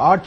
8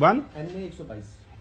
1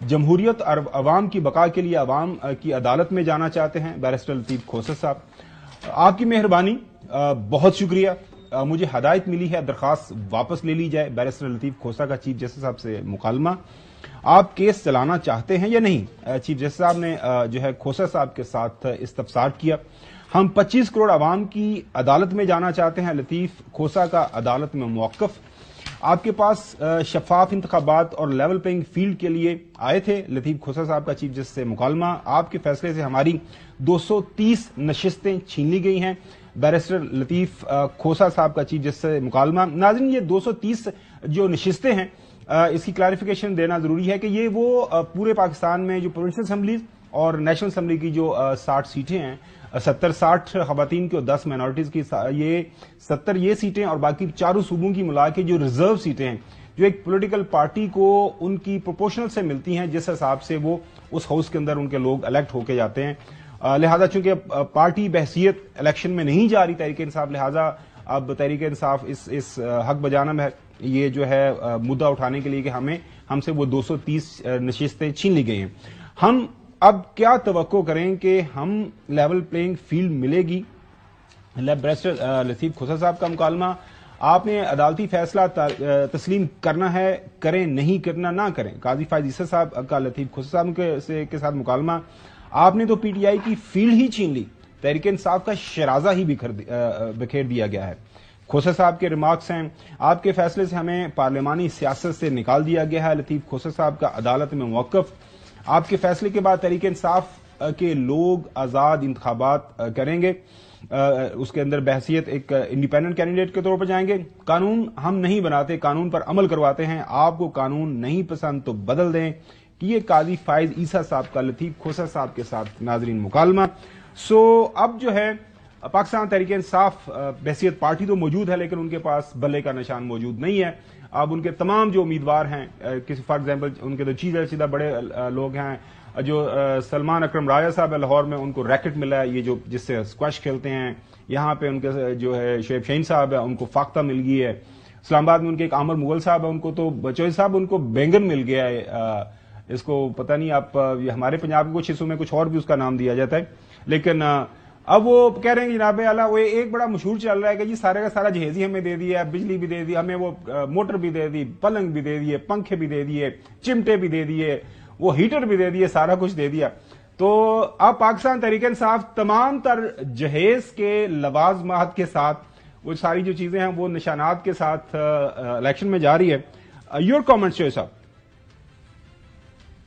جمہوریت اور عوام کی بقا کے لیے عوام کی عدالت میں جانا چاہتے ہیں بیرسٹر لطیف کھوسہ صاحب، آپ کی مہربانی، بہت شکریہ، مجھے ہدایت ملی ہے درخواست واپس لے لی جائے بیرسٹر لطیف کھوسہ کا چیف جسٹس صاحب سے مکالمہ، آپ کیس چلانا چاہتے ہیں یا نہیں؟ چیف جسٹس صاحب نے جو ہے کھوسہ صاحب کے ساتھ استفسار کیا، ہم 25 کروڑ عوام کی عدالت میں جانا چاہتے ہیں، لطیف کھوسہ کا عدالت میں موقف، آپ کے پاس شفاف انتخابات اور لیول پلینگ فیلڈ کے لیے آئے تھے، لطیف کھوسہ صاحب کا چیف جسٹس سے مکالمہ، آپ کے فیصلے سے ہماری 230 نشستیں چھین لی گئی ہیں، بیرسٹر لطیف کھوسہ صاحب کا چیف جسٹس سے مکالمہ۔ ناظرین، یہ 230 جو نشستیں ہیں، اس کی کلیریفیکیشن دینا ضروری ہے کہ یہ وہ پورے پاکستان میں جو پروونشل اسمبلیز اور نیشنل اسمبلی کی جو 60 سیٹیں ہیں، 70-60 خواتین کی اور 10 مائنورٹیز کی، یہ 70 یہ سیٹیں اور باقی چاروں صوبوں کی ملا کے جو ریزرو سیٹیں ہیں جو ایک پولیٹیکل پارٹی کو ان کی پروپورشنل سے ملتی ہیں، جس حساب سے وہ اس ہاؤس کے اندر ان کے لوگ الیکٹ ہو کے جاتے ہیں، لہذا چونکہ پارٹی بحثیت الیکشن میں نہیں جا رہی تحریک انصاف، لہذا اب تحریک انصاف اس حق بجانب ہے یہ جو ہے مدعا اٹھانے کے لیے کہ ہم سے وہ 230 نشستیں چھین لی گئی ہیں۔ ہم اب کیا توقع کریں کہ ہم لیول پلینگ فیلڈ ملے گی؟ بیرسٹر لطیف کھوسہ صاحب کا مکالمہ، آپ نے عدالتی فیصلہ تسلیم کرنا ہے، کریں، نہیں کرنا نہ کریں۔ قاضی فائز عیسی صاحب کا لطیف کھوسہ صاحب کے ساتھ مکالمہ، آپ نے تو پی ٹی آئی کی فیلڈ ہی چھین لی، تحریک انصاف کا شرازہ ہی بکھیر دیا گیا ہے۔ کھوسہ صاحب کے ریمارکس ہیں، آپ کے فیصلے سے ہمیں پارلیمانی سیاست سے نکال دیا گیا ہے، لطیف کھوسہ صاحب کا عدالت میں موقف، آپ کے فیصلے کے بعد تحریک انصاف کے لوگ آزاد انتخابات کریں گے، اس کے اندر بحثیت ایک انڈیپینڈنٹ کینڈیڈیٹ کے طور پر جائیں گے، قانون ہم نہیں بناتے، قانون پر عمل کرواتے ہیں، آپ کو قانون نہیں پسند تو بدل دیں، کہ یہ قاضی فائز عیسی صاحب کا لطیف کھوسہ صاحب کے ساتھ ناظرین مکالمہ۔ اب جو ہے پاکستان تحریک انصاف بحثیت پارٹی تو موجود ہے، لیکن ان کے پاس بلے کا نشان موجود نہیں ہے۔ اب ان کے تمام جو امیدوار ہیں، فار ایگزامپل ان کے تو چیز رسیدہ بڑے لوگ ہیں، جو سلمان اکرم راجہ صاحب ہے لاہور میں، ان کو ریکٹ ملا ہے، یہ جس سے اسکواش کھیلتے ہیں، یہاں پہ ان کے جو ہے شعیب شہین صاحب ہے، ان کو فاختہ مل گئی ہے، اسلام آباد میں ان کے ایک عامر مغل صاحب ہے، ان کو تو بچوئی صاحب ان کو بینگن مل گیا ہے، اس کو پتہ نہیں، آپ ہمارے پنجاب کے کچھ حصوں میں کچھ اور بھی اس کا نام دیا جاتا ہے، لیکن اب وہ کہہ رہے ہیں جناب اعلیٰ، وہ ایک بڑا مشہور چل رہا ہے کہ جی سارے کا سارا جہیزی ہمیں دے دیا، بجلی بھی دے دی ہمیں، وہ موٹر بھی دے دی، پلنگ بھی دے دیے، پنکھے بھی دے دیے، چمٹے بھی دے دیے، وہ ہیٹر بھی دے دیے، سارا کچھ دے دیا۔ تو اب پاکستان تحریک انصاف تمام تر جہیز کے لوازمات کے ساتھ، وہ ساری جو چیزیں ہیں وہ نشانات کے ساتھ الیکشن میں جا رہی ہے۔ یور کامنٹس شعیب صاحب؟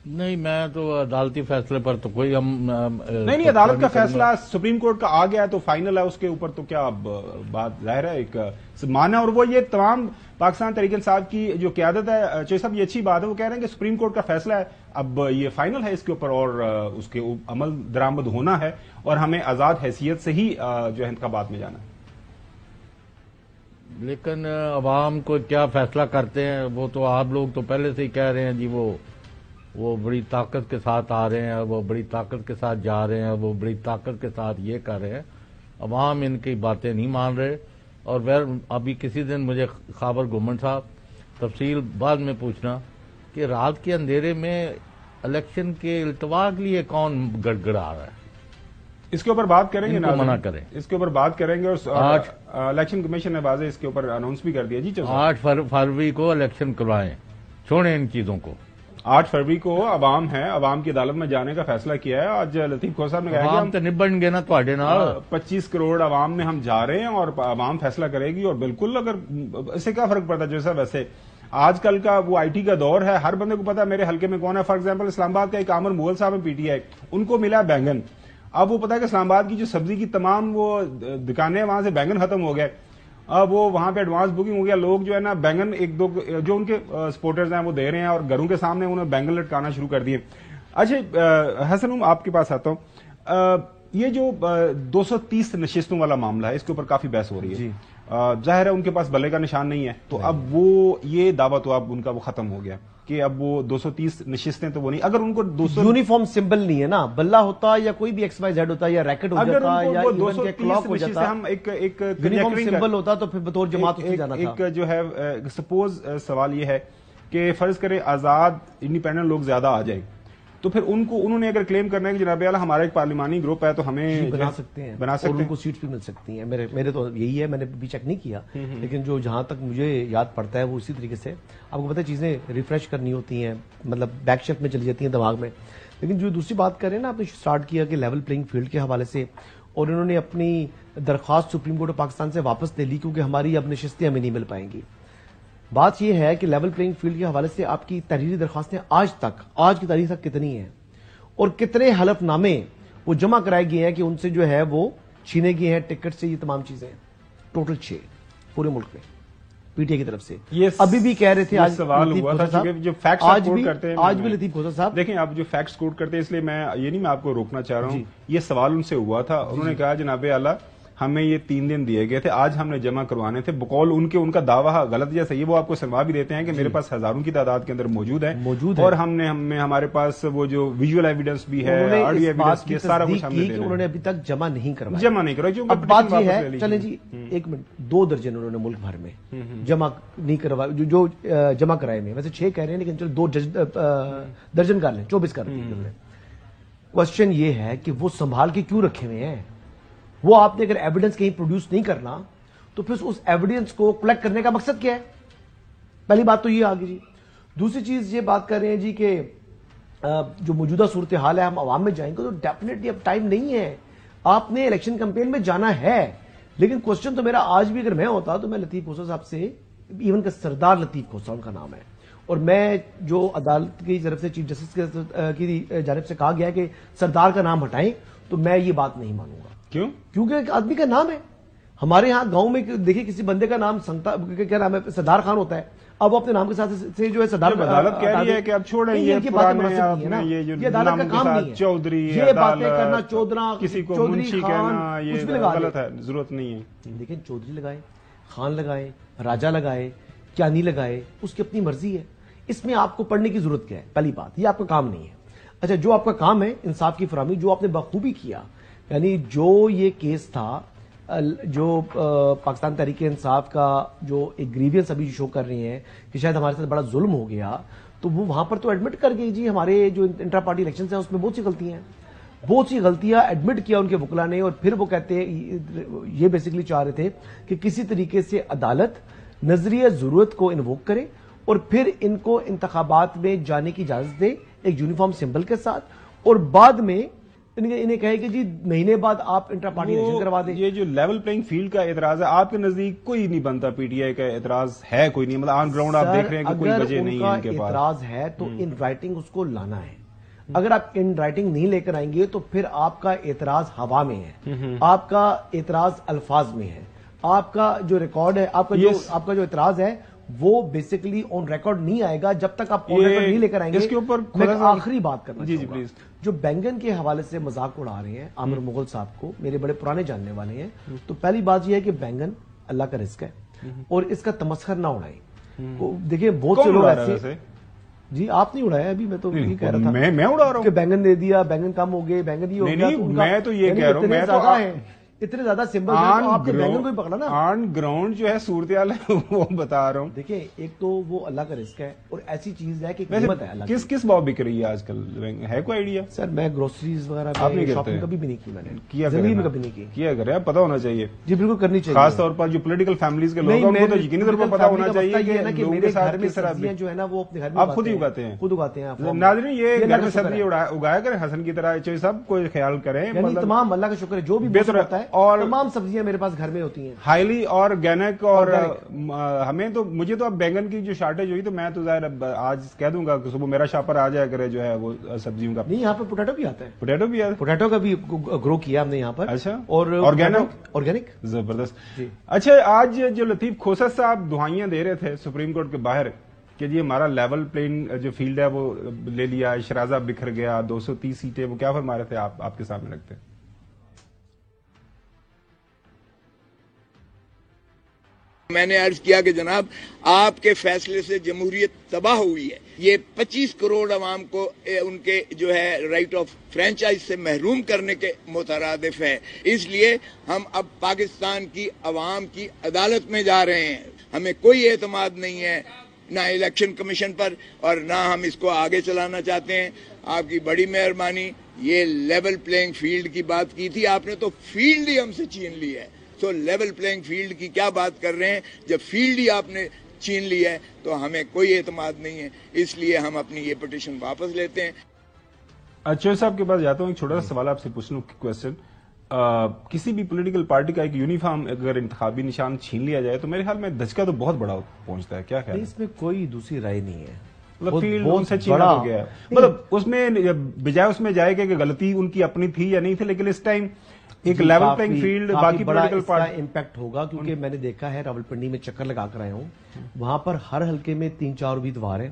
نہیں، میں تو عدالتی فیصلے پر تو کوئی نہیں، عدالت کا فیصلہ سپریم کورٹ کا آ گیا تو فائنل ہے، اس کے اوپر تو کیا بات ظاہر ہے ایک مانا، اور وہ یہ تمام پاکستان تحریک انصاف کی جو قیادت ہے، چوہے صاحب یہ اچھی بات ہے، وہ کہہ رہے ہیں کہ سپریم کورٹ کا فیصلہ ہے، اب یہ فائنل ہے اس کے اوپر، اور اس کے عمل درآمد ہونا ہے، اور ہمیں آزاد حیثیت سے ہی جو ہے انتخابات میں جانا ہے۔ لیکن عوام کو کیا فیصلہ کرتے ہیں، وہ تو آپ لوگ تو پہلے سے ہی کہہ رہے ہیں جی وہ بڑی طاقت کے ساتھ آ رہے ہیں، وہ بڑی طاقت کے ساتھ جا رہے ہیں، وہ بڑی طاقت کے ساتھ یہ کر رہے ہیں، عوام ان کی باتیں نہیں مان رہے۔ اور ابھی کسی دن مجھے خابر گھومن صاحب تفصیل بعد میں پوچھنا کہ رات کے اندھیرے میں الیکشن کے التوا کے لیے کون گڑگڑا رہا ہے، اس کے اوپر بات کریں گے، منع کریں، اس کے اوپر بات کریں گے، اور الیکشن کمیشن نے واضح اس کے اوپر اناؤنس بھی کر دیا۔ جی 8 فروری کو الیکشن کروائیں، چھوڑیں ان چیزوں کو۔ 8 فروری کو عوام ہے، عوام کی عدالت میں جانے کا فیصلہ کیا ہے۔ آج لطیف کھوسہ صاحب نے کہا کہ عوام تو نبڑیں گے نا تواڈے نال، 25 کروڑ عوام میں ہم جا رہے ہیں اور عوام فیصلہ کرے گی، اور بالکل اگر اس سے کیا فرق پڑتا ہے جو صاحب، ویسے آج کل کا وہ آئی ٹی کا دور ہے، ہر بندے کو پتا ہے میرے حلقے میں کون ہے۔ فار ایگزامپل اسلام آباد کا ایک عامر مغل صاحب ہے پی ٹی آئی، ان کو ملا بینگن، اب وہ پتا ہے کہ اسلام آباد کی جو سبزی کی تمام وہ دکانیں وہاں سے بینگن ختم ہو گئے، اب وہ وہاں پہ ایڈوانس بکنگ ہو گیا، لوگ جو ہے نا بینگن ایک دو جو ان کے سپورٹرز ہیں وہ دے رہے ہیں، اور گھروں کے سامنے انہوں نے بینگن لٹکانا شروع کر دیے۔ اچھا حسن، آپ کے پاس آتا ہوں، یہ جو 230 نشستوں والا معاملہ ہے، اس کے اوپر کافی بحث ہو رہی ہے، ظاہر ہے ان کے پاس بلے کا نشان نہیں ہے، تو اب وہ یہ دعویٰ تو اب ان کا وہ ختم ہو گیا کہ اب وہ 230 نشستیں تو وہ نہیں، اگر ان کو 200 یونیفارم سمبل نہیں ہے نا، بلہ ہوتا یا کوئی بھی ایکس وائی زیڈ ہوتا یا ریکٹ ہو جاتا یا ایون کے کلاک ہو جاتا، ہم ایک یونیفارم سمبل ہوتا تو پھر بطور جماعت اس سے جانا تھا۔ ایک جو ہے سپوز سوال یہ ہے کہ فرض کرے آزاد انڈیپینڈنٹ لوگ زیادہ آ جائیں تو پھر انہوں نے اگر کلیم کرنا ہے کہ جناب اعلیٰ ہمارا ایک پارلیمانی گروپ ہے تو ہمیں بنا سکتے ہیں اور ان کو سیٹس بھی مل سکتی ہیں. میرے تو یہی ہے, میں نے بھی چیک نہیں کیا, لیکن جو جہاں تک مجھے یاد پڑتا ہے وہ اسی طریقے سے. آپ کو پتہ ہے چیزیں ریفریش کرنی ہوتی ہیں, مطلب بیک شفٹ میں چلی جاتی ہیں دماغ میں. لیکن جو دوسری بات کریں نا, آپ نے اسٹارٹ کیا کہ لیول پلینگ فیلڈ کے حوالے سے, اور انہوں نے اپنی درخواست سپریم کورٹ آف پاکستان سے واپس لے لی کیونکہ ہماری اب نشستیں ہمیں نہیں مل پائیں گی. بات یہ ہے کہ لیول پلینگ فیلڈ کے حوالے سے آپ کی تحریری درخواستیں آج کی تاریخ تک کتنی ہیں, اور کتنے حلف نامے وہ جمع کرائے گئے ہیں کہ ان سے جو ہے وہ چھینے گئے ہیں ٹکٹ سے, یہ تمام چیزیں ٹوٹل 6 پورے ملک میں پی ٹی آئی کی طرف سے. ابھی بھی کہہ رہے تھے آج سوال ہوا تھا جو فیکٹس کوٹ کرتے ہیں, آج بھی لطیف کھوسا صاحب دیکھیں آپ جو فیکٹس کوٹ کرتے ہیں, اس لیے میں یہ نہیں, میں آپ کو روکنا چاہ رہا ہوں, یہ سوال ان سے ہوا تھا, انہوں نے کہا جناب اعلیٰ ہمیں یہ 3 دن دیے گئے تھے, آج ہم نے جمع کروانے تھے. بقول ان کا دعویٰ غلط یا صحیح وہ آپ کو سنوا بھی دیتے ہیں کہ میرے پاس ہزاروں کی تعداد کے اندر موجود ہے, اور ہمارے پاس وہ جو ویژول ایویڈنس بھی ہے, آڈیو ایویڈنس بھی ہے, سارا کچھ ہم نے دے. انہوں نے ابھی تک جمع نہیں کروایا. اب بات یہ ہے, چلیں جی 1 منٹ, 2 درجن انہوں نے ملک بھر میں جمع نہیں کروایا, جو جمع کرائے میں ویسے 6 کہہ رہے ہیں, لیکن چلو 2 درجن کر لیں, 24 کر لیں. کوشچن یہ ہے کہ وہ سنبھال کے کیوں رکھے ہوئے ہیں؟ وہ آپ نے اگر ایویڈنس کہیں پروڈیوس نہیں کرنا تو پھر اس ایویڈنس کو کلیکٹ کرنے کا مقصد کیا ہے؟ پہلی بات تو یہ آگے جی. دوسری چیز یہ بات کر رہے ہیں جی کہ جو موجودہ صورتحال ہے ہم عوام میں جائیں گے, تو ڈیفینیٹلی اب ٹائم نہیں ہے, آپ نے الیکشن کمپین میں جانا ہے. لیکن کوشچن تو میرا آج بھی اگر میں ہوتا تو میں لطیف کھوسا صاحب سے, ایون کہ سردار لطیف کھوسا ان کا نام ہے, اور میں جو عدالت کی طرف سے چیف جسٹس کی جانب سے کہا گیا ہے کہ سردار کا نام ہٹائیں, تو میں یہ بات نہیں مانوں گا. کیوں؟ کیونکہ ایک آدمی کا نام ہے. ہمارے ہاں گاؤں میں دیکھیے کسی بندے کا نام کیا نام ہے, سردار خان ہوتا ہے, اب وہ اپنے نام کے ساتھ سے جو ہے سردار. عدالت کہہ رہی ہے کہ اب چھوڑیں یہ پرانے, یہ عدالت کا کام نہیں ہے چودھری, یہ باتیں کرنا, چودھرا کسی کو منشی کہنا, یہ غلط ہے, ضرورت نہیں ہے. لیکن چودھری لگائے, خان لگائے, راجا لگائے, کیانی لگائے, اس کی اپنی مرضی ہے. اس میں آپ کو پڑھنے کی ضرورت کیا ہے؟ پہلی بات, یہ آپ کا کام نہیں ہے. اچھا, جو آپ کا کام ہے انصاف کی فراہمی, جو آپ نے بخوبی کیا, یعنی جو یہ کیس تھا, جو پاکستان تحریک انصاف کا جو ایک گریوینس ابھی شو کر رہی ہیں کہ شاید ہمارے ساتھ بڑا ظلم ہو گیا, تو وہ وہاں پر تو ایڈمٹ کر گئی جی, ہمارے جو انٹرا پارٹی الیکشنز ہیں اس میں بہت سی غلطیاں ہیں, بہت سی غلطیاں ایڈمٹ کیا ان کے وکلا نے. اور پھر وہ کہتے ہیں, یہ بیسیکلی چاہ رہے تھے کہ کسی طریقے سے عدالت نظریہ ضرورت کو انووک کرے اور پھر ان کو انتخابات میں جانے کی اجازت دے ایک یونیفارم سمبل کے ساتھ, اور بعد میں انہیں کہے کہ جی مہینے بعد آپ انٹرا پارٹی الیکشن کروا دیں. یہ جو لیول پلینگ فیلڈ کا اعتراض ہے آپ کے نزدیک کوئی نہیں بنتا, پی ٹی آئی کا اعتراض ہے کوئی نہیں, مطلب آن گراؤنڈ آپ دیکھ رہے ہیں کہ کوئی وجہ نہیں ہے ان کے پاس. اعتراض ہے تو ان رائٹنگ اس کو لانا ہے. اگر آپ ان رائٹنگ نہیں لے کر آئیں گے تو پھر آپ کا اعتراض ہوا میں ہے, آپ کا اعتراض الفاظ میں ہے, آپ کا جو ریکارڈ ہے, آپ کا جو اعتراض ہے وہ بیسیکلی آن ریکارڈ نہیں آئے گا جب تک آپ آن ریکارڈ نہیں لے کر آئیں گے. اس کے اوپر میں آخری بات کرنا جی چاہوں گا, جو بینگن کے حوالے سے مذاق اڑا رہے ہیں عامر مغل صاحب کو, میرے بڑے پرانے جاننے والے ہیں, تو پہلی بات یہ ہے کہ بینگن اللہ کا رزق ہے اور اس کا تمسخر نہ اڑائیں. دیکھیے بہت سے لوگ ایسے, جی آپ نہیں اڑایا ابھی, میں تو یہ کہہ رہا تھا میں اڑا رہا ہوں کہ بینگن دے دیا, بینگن کم ہو گئے, بینگن یہ ہو گیا. میں تو یہ کہہ رہا ہوں, میں تو اتنے زیادہ سمبل آپ کے بینگن کو ہی پکڑا نا. آن گراؤنڈ جو ہے صورتحال ہے وہ بتا رہا ہوں. دیکھیں ایک تو وہ اللہ کا رزق ہے اور ایسی چیز ہے کہ قیمت ہے اللہ کی. کس بھاؤ بک رہی ہے آج کل, ہے کوئی آئیڈیا؟ سر میں گروسریز وغیرہ شاپنگ کبھی بھی نہیں کی, میں نے زندگی میں کبھی نہیں کی. کیا کرے, پتا ہونا چاہیے. جی بالکل کرنی چاہیے, خاص طور پر جو پولیٹیکل فیملیز کے لوگ ہیں ان کو تو یقینی طور پر پتا ہونا چاہیے کہ میرے گھر میں سبزیاں جو ہے نا وہ اپنے گھر میں آپ خود ہی اگاتے ہیں. خود اگاتے ہیں. ناظرین یہ گھر میں سبزی اگایا کریں حسن کی طرح, چوہے صاحب کوئی خیال کریں. تمام اللہ کا شکر ہے جو بھی بہتر ہوتا ہے, اور تمام سبزیاں میرے پاس گھر میں ہوتی ہیں ہائیلی آرگینک. اور ہمیں تو مجھے تو اب بینگن کی جو شارٹیج ہوئی تو میں تو ظاہر آج کہہ دوں گا کہ صبح میرا شاپر آ جایا کرے جو ہے وہ سبزیوں کا. نہیں یہاں پہ پوٹیٹو بھی آتا ہے, پوٹیٹو کا بھی گرو کیا ہم نے یہاں پر. اچھا, اور آرگینک زبردست. اچھا, آج جو لطیف کھوسا صاحب دعائیاں دے رہے تھے سپریم کورٹ کے باہر کہ جی ہمارا لیول پلینگ جو فیلڈ ہے وہ لے لیا, شرازہ بکھر گیا, 230 سیٹیں, وہ کیا فرما رہے تھے آپ کے سامنے رکھتے ہیں؟ میں نے عرض کیا کہ جناب آپ کے فیصلے سے جمہوریت تباہ ہوئی ہے. یہ 25 کروڑ عوام کو ان کے جو ہے رائٹ آف فرینچائز سے محروم کرنے کے مترادف ہے. اس لیے ہم اب پاکستان کی عوام کی عدالت میں جا رہے ہیں. ہمیں کوئی اعتماد نہیں ہے نہ الیکشن کمیشن پر اور نہ ہم اس کو آگے چلانا چاہتے ہیں. آپ کی بڑی مہربانی. یہ لیول پلینگ فیلڈ کی بات کی تھی آپ نے, تو فیلڈ ہی ہم سے چھین لی ہے. تو لیول پلینگ فیلڈ کی کیا بات کر رہے ہیں جب فیلڈ ہی آپ نے چھین لی ہے؟ تو ہمیں کوئی اعتماد نہیں ہے, اس لیے ہم اپنی یہ پٹیشن واپس لیتے ہیں. اچھا صاحب کے پاس جاتا ہوں, ایک چھوٹا سا سوال آپ سے پوچھ لوں کوشچن. کسی بھی پولیٹیکل پارٹی کا ایک یونیفارم اگر انتخابی نشان چھین لیا جائے تو میرے خیال میں دھچکا تو بہت بڑا پہنچتا ہے, کیا خیال ہے؟ اس میں کوئی دوسری رائے نہیں ہے. مطلب فیلڈ ان سے چھینا ہو گیا ہے, مطلب اس میں بجائے اس میں جائے کہ غلطی ان کی اپنی تھی یا نہیں تھی, لیکن اس ٹائم ایک لیول پلینگ فیلڈ باقی پولیٹیکل پارٹی کا امپیکٹ ہوگا, کیونکہ میں نے دیکھا ہے راولپنڈی میں چکر لگا کر آیا ہوں, وہاں پر ہر حلقے میں 3-4 امیدوار ہیں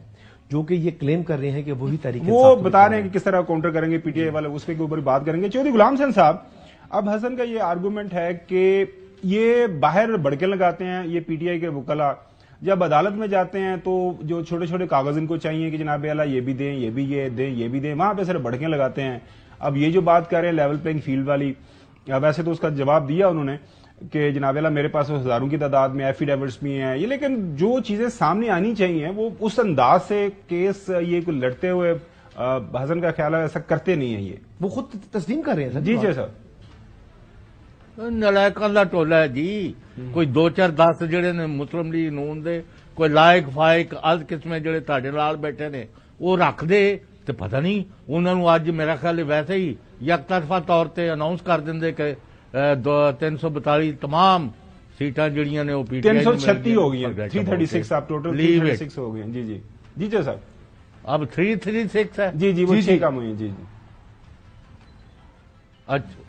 جو کہ یہ کلیم کر رہے ہیں کہ وہی تحریک وہ بتا رہے ہیں کہ کس طرح کاؤنٹر کریں گے پی ٹی آئی والے, اس کے اوپر بات کریں گے. چودھری غلام حسین صاحب, اب حسن کا یہ آرگومنٹ ہے کہ یہ باہر بڑکیں لگاتے ہیں یہ پی ٹی آئی کے وکلا, جب عدالت میں جاتے ہیں تو جو چھوٹے چھوٹے کاغذ ان کو چاہیے کہ جناب اعلیٰ یہ بھی دیں, یہ بھی یہ دیں, یہ بھی دیں, وہاں پہ صرف بڑکیں لگاتے ہیں. اب یہ جو بات کر رہے ہیں لیول پلینگ فیلڈ والی, ویسے تو اس کا جواب دیا انہوں نے کہ جناب اعلیٰ میرے پاس ہزاروں کی تعداد میں ایفیڈیوٹس بھی ہیں یہ, لیکن جو چیزیں سامنے آنی چاہیے وہ اس انداز سے کیس یہ کوئی لڑتے ہوئے حسن کا خیال ہے ایسا کرتے نہیں ہیں, یہ وہ خود تسلیم کر رہے ہیں. جی جی سر, نلائکاں دا ٹولا ہے جی. کوئی 2-4-10 جڑے نے مسلم لیگ نون دے, کوئی لائق فائق اد قسمیں جڑے تہاڈے نال بیٹھے نے وہ رکھ دے تے پتہ نہیں انہاں نوں اج میرا خیال ہے ویسے ہی یک طرفہ طور تے اناؤنس کر دیندے کہ 342 تمام سیٹاں جڑیاں نے وہ پی ٹی آئی 336 ہو گئی ہیں, 336 آپ ٹوٹل 336 ہو گئی ہیں. جی جی جی جی سر, اب 336 ہے. جی جی وہ 6 کم ہوئی ہیں. جی جی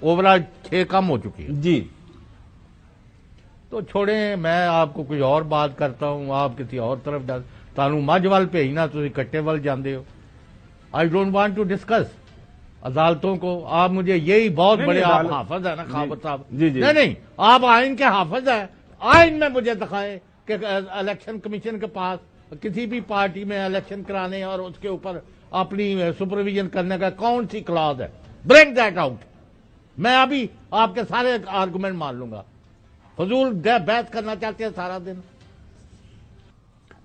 اوور آل 6 کم ہو چکی ہے. جی تو چھوڑیں, میں آپ کو کوئی اور بات کرتا ہوں, آپ کسی اور طرف تانوں مجھ وال بھیجنا تسی کٹے وال جاندے ہو. I don't want to discuss عدالتوں کو. آپ مجھے یہی بہت بڑے آپ حافظ ہیں نا خابر صاحب, نہیں آپ آئین کے حافظ ہیں. آئین میں مجھے دکھائیں کہ الیکشن کمیشن کے پاس کسی بھی پارٹی میں الیکشن کرانے اور اس کے اوپر اپنی سپرویژن کرنے کا کون سی کلاز ہے. Bring that out. میں ابھی آپ کے سارے آرگومنٹ مان لوں گا. فضول بحث کرنا چاہتے ہیں سارا دن.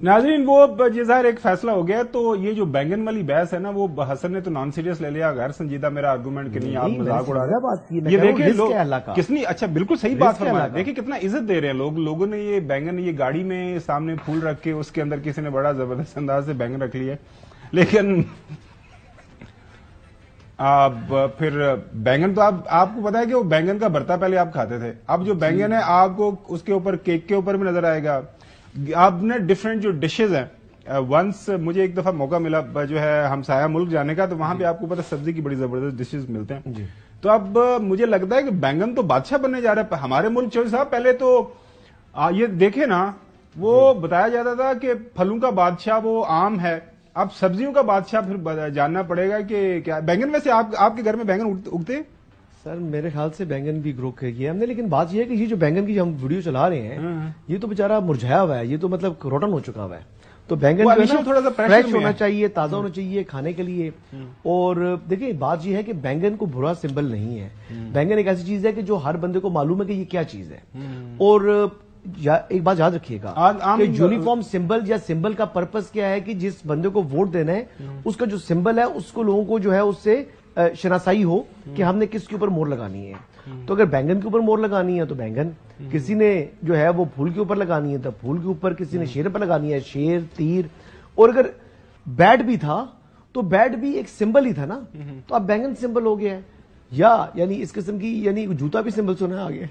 ناظرین وہ یہ ظاہر ایک فیصلہ ہو گیا, تو یہ جو بینگن والی بحث ہے نا وہ حسن نے تو نان سیریس لے لیا, غیر سنجیدہ میرا آرگومنٹ کہ نہیں آپ مذاق اڑا رہے ہیں. یہ دیکھیں لوگ کتنی اچھا بالکل صحیح بات فرمایا, دیکھیں کتنا عزت دے رہے ہیں لوگ. لوگوں نے یہ بینگن یہ گاڑی میں سامنے پھول رکھ کے اس کے اندر کسی نے بڑا زبردست انداز سے بینگن رکھ لیا, لیکن پھر بینگن تو آپ کو پتا ہے کہ وہ بینگن کا بھرتا پہلے آپ کھاتے تھے, اب جو بینگن ہے آپ کو اس کے اوپر کیک کے اوپر بھی نظر آئے گا. آپ نے ڈفرینٹ جو ڈشز ہیں, ونس مجھے ایک دفعہ موقع ملا جو ہے ہمسایہ ملک جانے کا, تو وہاں پہ آپ کو پتا سبزی کی بڑی زبردست ڈشز ملتے ہیں. تو اب مجھے لگتا ہے کہ بینگن تو بادشاہ بننے جا رہا ہے ہمارے ملک. چوہدری صاحب پہلے تو یہ دیکھیں نا, وہ بتایا جاتا تھا کہ پھلوں کا بادشاہ وہ آم ہے, اب سبزیوں کا بادشاہ پھر جاننا پڑے گا کہ کیا بینگن. ویسے آپ کے گھر میں بینگن اگتے ہیں؟ سر میرے خیال سے بینگن بھی گرو کیا ہم نے, لیکن بات یہ ہے کہ یہ جو بینگن کی ہم ویڈیو چلا رہے ہیں یہ تو بیچارہ مرجھایا ہوا ہے, یہ تو مطلب روٹن ہو چکا ہوا ہے. تو بینگن تھوڑا سا فریش ہونا چاہیے, تازہ ہونا چاہیے کھانے کے لیے. اور دیکھیں بات یہ ہے کہ بینگن کو برا سمبل نہیں ہے. بینگن ایک ایسی چیز ہے کہ جو ہر بندے کو معلوم ہے کہ یہ کیا چیز ہے. اور ایک بات یاد رکھیے گا کہ یونیفارم سمبل یا سمبل کا پرپس کیا ہے کہ جس بندے کو ووٹ دینا ہے اس کا جو سمبل ہے اس کو لوگوں کو جو ہے اس سے شناسائی ہو کہ ہم نے کس کے اوپر مور لگانی ہے. تو اگر بینگن کے اوپر مور لگانی ہے تو بینگن, کسی نے جو ہے وہ پھول کے اوپر لگانی ہے تو پھول کے اوپر, کسی نے شیر پر لگانی ہے شیر تیر. اور اگر بیٹ بھی تھا تو بیٹ بھی ایک سمبل ہی تھا نا, تو اب بینگن سمبل ہو گیا ہے. یا یعنی اس قسم کی یعنی جوتا بھی سمبل سنا آ گیا.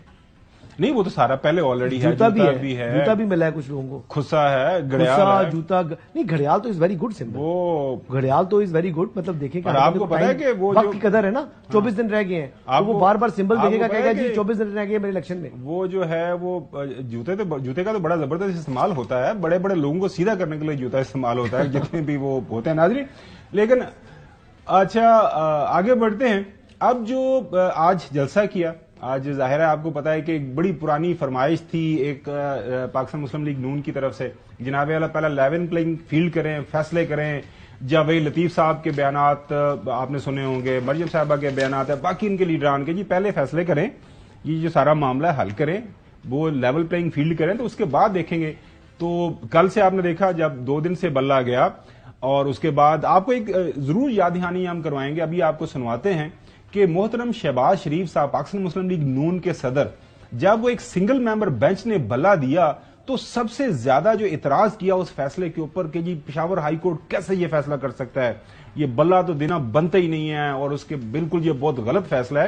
نہیں وہ تو سارا پہلے آلریڈی ہے, جوتا بھی ملا ہے کچھ لوگوں کو, خصا ہے, گھڑیال ہے, جوتا نہیں گھڑیال تو از ویری گڈ سمبل. وہ گھڑیال تو از ویری گڈ, مطلب دیکھیں کہ آپ کو پتا ہے کہ وہ وقت کی قدر ہے نا, 24 دن رہ گئے ہیں, وہ بار بار سمبل دیکھے گا, کہے گا جی 24 دن رہ گئے میرے الیکشن میں. وہ جو ہے وہ جوتے کا تو بڑا زبردست استعمال ہوتا ہے, بڑے بڑے لوگوں کو سیدھا کرنے کے لیے جوتا استعمال ہوتا ہے جتنے بھی وہ ہوتے ہیں ناظرین. لیکن اچھا آگے بڑھتے ہیں. اب جو آج جلسہ کیا, آج ظاہر ہے آپ کو پتا ہے کہ ایک بڑی پرانی فرمائش تھی ایک پاکستان مسلم لیگ نون کی طرف سے, جناب اعلیٰ پہلا لیول پلینگ فیلڈ کریں, فیصلے کریں. جاوید لطیف صاحب کے بیانات آپ نے سنے ہوں گے, مریم صاحبہ کے بیانات ہیں, باقی ان کے لیڈران کے, جی پہلے فیصلے کریں, یہ جو سارا معاملہ حل کریں, وہ لیول پلینگ فیلڈ کریں, تو اس کے بعد دیکھیں گے تو کل سے آپ نے دیکھا جب 2 دن سے بلہ گیا اور اس کے بعد آپ کو ایک ضرور یاد دہانی ہم کروائیں گے, ابھی آپ کو سنواتے ہیں کہ محترم شہباز شریف صاحب پاکستان مسلم لیگ نون کے صدر, جب وہ ایک سنگل ممبر بینچ نے بلہ دیا تو سب سے زیادہ جو اعتراض کیا اس فیصلے کے اوپر کہ جی پشاور ہائی کورٹ کیسے یہ فیصلہ کر سکتا ہے, یہ بلہ تو دینا بنتا ہی نہیں ہے اور اس کے بالکل یہ بہت غلط فیصلہ ہے.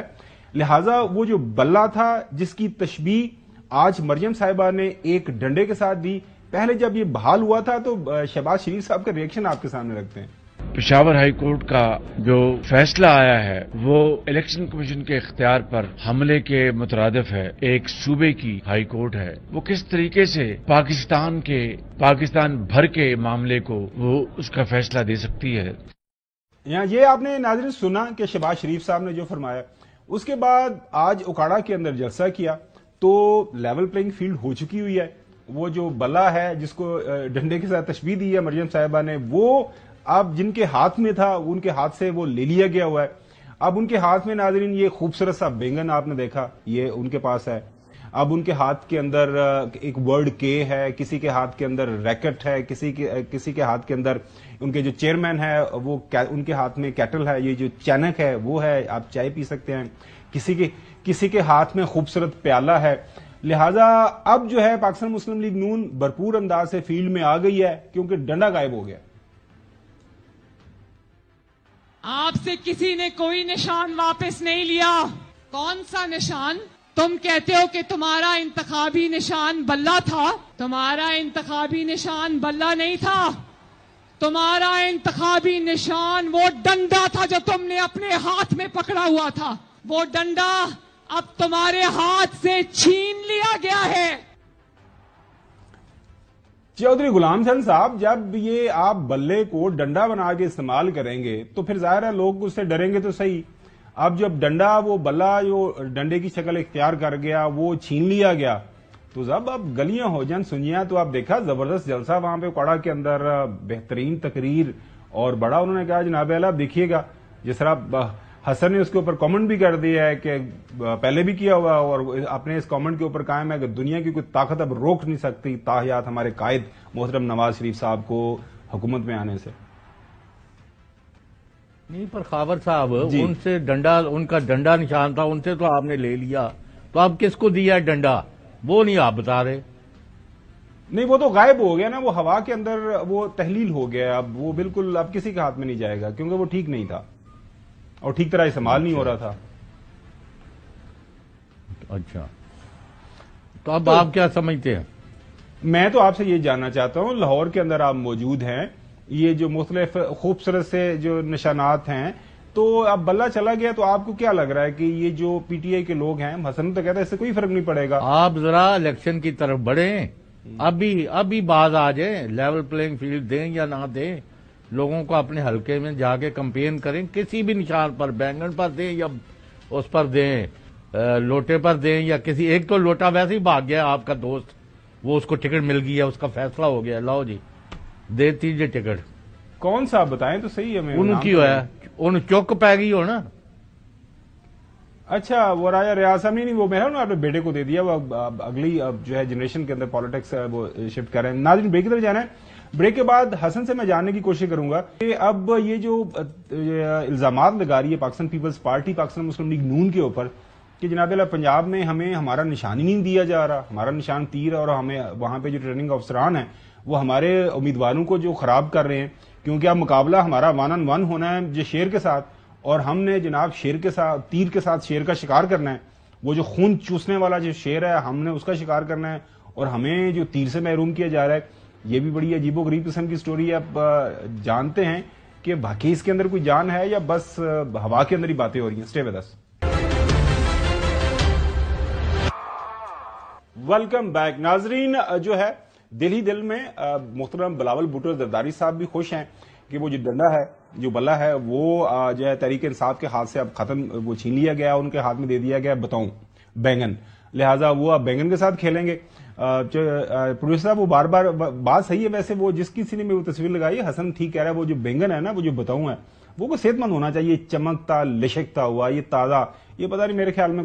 لہٰذا وہ جو بلہ تھا جس کی تشبیہ آج مریم صاحبہ نے ایک ڈنڈے کے ساتھ دی, پہلے جب یہ بحال ہوا تھا تو شہباز شریف صاحب کا ریئیکشن آپ کے سامنے رکھتے ہیں. پشاور ہائی کورٹ کا جو فیصلہ آیا ہے وہ الیکشن کمیشن کے اختیار پر حملے کے مترادف ہے. ایک صوبے کی ہائی کورٹ ہے, وہ کس طریقے سے پاکستان بھر کے معاملے کو وہ اس کا فیصلہ دے سکتی ہے. یہاں یہ آپ نے ناظرین سنا کہ شہباز شریف صاحب نے جو فرمایا. اس کے بعد آج اوکاڑا کے اندر جلسہ کیا تو لیول پلینگ فیلڈ ہو چکی ہوئی ہے. وہ جو بلہ ہے جس کو ڈنڈے کے ساتھ تشبیہ دی ہے مریم صاحبہ نے, وہ اب جن کے ہاتھ میں تھا ان کے ہاتھ سے وہ لے لیا گیا ہوا ہے. اب ان کے ہاتھ میں ناظرین یہ خوبصورت سا بینگن آپ نے دیکھا, یہ ان کے پاس ہے. اب ان کے ہاتھ کے اندر ایک ورڈ کے ہے, کسی کے ہاتھ کے اندر ریکٹ ہے, کسی کے ہاتھ کے اندر ان کے جو چیئرمین ہے وہ ان کے ہاتھ میں کیٹل ہے, یہ جو چینک ہے وہ ہے, آپ چائے پی سکتے ہیں. کسی کے ہاتھ میں خوبصورت پیالہ ہے. لہذا اب جو ہے پاکستان مسلم لیگ نون بھرپور انداز سے فیلڈ میں آ گئی ہے کیونکہ ڈنڈا غائب ہو گیا. آپ سے کسی نے کوئی نشان واپس نہیں لیا. کون سا نشان؟ تم کہتے ہو کہ تمہارا انتخابی نشان بلہ تھا. تمہارا انتخابی نشان بلہ نہیں تھا. تمہارا انتخابی نشان وہ ڈنڈا تھا جو تم نے اپنے ہاتھ میں پکڑا ہوا تھا. وہ ڈنڈا اب تمہارے ہاتھ سے چھین لیا گیا ہے. چودھری غلام حسن صاحب, جب یہ آپ بلے کو ڈنڈا بنا کے استعمال کریں گے تو پھر ظاہر ہے لوگ اس سے ڈریں گے تو صحیح. اب جب ڈنڈا وہ بلہ جو ڈنڈے کی شکل اختیار کر گیا وہ چھین لیا گیا تو جب اب گلیاں ہو جائیں سنجیاں تو آپ دیکھا زبردست جلسہ وہاں پہ کوڑا کے اندر, بہترین تقریر اور بڑا انہوں نے کہا جناب اعلیٰ آپ دیکھیے گا. جس طرح حسن نے اس کے اوپر کامنٹ بھی کر دیا ہے کہ پہلے بھی کیا ہوا اور اپنے اس کامنٹ کے اوپر قائم ہے کہ دنیا کی کوئی طاقت اب روک نہیں سکتی تاحیات ہمارے قائد محترم نواز شریف صاحب کو حکومت میں آنے سے. نہیں پر خاور صاحب ان سے ڈنڈا, ان کا ڈنڈا نشان تھا, ان سے تو آپ نے لے لیا, تو اب کس کو دیا ہے ڈنڈا وہ نہیں آپ بتا رہے. نہیں وہ تو غائب ہو گیا نا, وہ ہوا کے اندر وہ تحلیل ہو گیا. اب وہ بالکل اب کسی کے ہاتھ میں نہیں جائے گا کیونکہ وہ ٹھیک نہیں تھا اور ٹھیک طرح استعمال نہیں ہو رہا تھا. اچھا تو اب آپ کیا سمجھتے ہیں؟ میں تو آپ سے یہ جاننا چاہتا ہوں, لاہور کے اندر آپ موجود ہیں, یہ جو مختلف خوبصورت سے جو نشانات ہیں, تو اب بلہ چلا گیا تو آپ کو کیا لگ رہا ہے کہ یہ جو پی ٹی آئی کے لوگ ہیں, حسن تو کہتا ہے اس سے کوئی فرق نہیں پڑے گا. آپ ذرا الیکشن کی طرف بڑھیں, ابھی باز آ جائیں, لیول پلینگ فیلڈ دیں یا نہ دیں, لوگوں کو اپنے حلقے میں جا کے کمپین کریں, کسی بھی نشان پر, بینگن پر دیں یا اس پر دیں, لوٹے پر دیں یا کسی ایک. تو لوٹا ویسے ہی بھاگ گیا آپ کا دوست, وہ اس کو ٹکٹ مل گیا, اس کا فیصلہ ہو گیا, لاؤ جی دے دیجیے ٹکٹ. کون سا آپ بتائیں تو صحیح ہے. ان کی ہوا ان چوک پہ گئی ہو نا. اچھا وہ راجہ ریاض صاحب نہیں, وہ میں نے اپنے بیٹے کو دے دیا, وہ اگلی جو ہے جنریشن کے اندر پالیٹکس وہ شفٹ کر رہے ہیں. ناظرین بریک کی طرف جانا ہے. بریک کے بعد حسن سے میں جاننے کی کوشش کروں گا کہ اب یہ جو الزامات لگا رہی ہے پاکستان پیپلز پارٹی پاکستان مسلم لیگ نون کے اوپر کہ جناب اللہ پنجاب میں ہمیں ہمارا نشان ہی نہیں دیا جا رہا, ہمارا نشان تیر ہے, اور ہمیں وہاں پہ جو ٹریننگ افسران ہیں وہ ہمارے امیدواروں کو جو خراب کر رہے ہیں, کیونکہ اب مقابلہ ہمارا 1-on-1 ہونا ہے جو شیر کے ساتھ, اور ہم نے جناب شیر کے ساتھ, تیر کے ساتھ شیر کا شکار کرنا ہے. وہ جو خون چوسنے والا جو شیر ہے ہم نے اس کا شکار کرنا ہے, اور ہمیں جو تیر سے محروم کیا جا رہا ہے. یہ بھی بڑی عجیب و غریب قسم کی سٹوری ہے. اب جانتے ہیں کہ باقی اس کے اندر کوئی جان ہے یا بس ہوا کے اندر ہی باتیں ہو رہی ہیں. Stay with us. Welcome back. ناظرین جو ہے دل ہی دل میں محترم بلاول بھٹو زرداری صاحب بھی خوش ہیں کہ وہ جو ڈنڈا ہے, جو بلہ ہے, وہ جو ہے تحریک انصاف کے ہاتھ سے اب ختم, وہ چھین لیا گیا, ان کے ہاتھ میں دے دیا گیا بتاؤں بینگن. لہٰذا وہ اب بینگن کے ساتھ کھیلیں گے. پروڈیوسر صاحب وہ بار بار بات صحیح ہے ویسے, وہ جس کسی نے میں وہ تصویر لگائی ہے, حسن ٹھیک کہہ رہا ہے, وہ جو بینگن ہے نا, وہ جو بتاؤں ہے, وہ صحت مند ہونا چاہیے, چمکتا لشکتا ہوا, یہ تازہ, یہ پتہ نہیں میرے خیال میں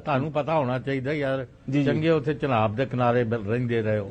ਤੁਹਾਨੂੰ ਪਤਾ ਹੋਣਾ ਚਾਹੀਦਾ ਯਾਰ, ਚੰਗੇ ਉੱਥੇ ਚਨਾਬ ਦੇ ਕਿਨਾਰੇ ਰਹਿੰਦੇ ਰਹੇ ਹੋ।